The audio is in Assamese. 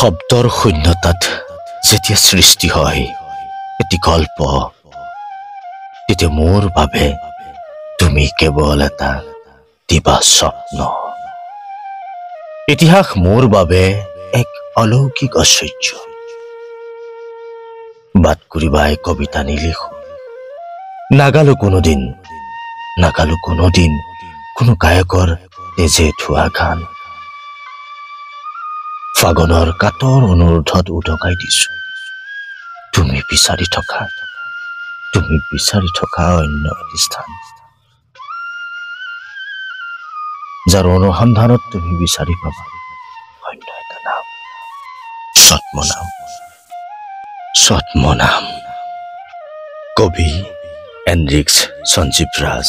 শব্দৰ শূন্যতাত যেতিয়া সৃষ্টি হয় এটি গল্প, তেতিয়া মোৰ বাবে তুমি কেৱল এটা দিবা স্বপ্ন। ইতিহাস মোৰ বাবে এক অলৌকিক ঐশ্বৰ্য। বাট কৰিবাই কবিতা নিলিখো, নাগালো কোনোদিন কোনো গায়কৰ তেজে ধোৱা গান। ফাগনৰ কাতৰ অনুৰোধত উদকাই দিছো তুমি বিচাৰি থকা অন্য এটি স্থান, যাৰ অনুসন্ধানত তুমি বিচাৰি পাবা অন্য এটা নাম, ছদ্মনাম। কবি এনৰিক্স সঞ্জীৱ ৰাজ।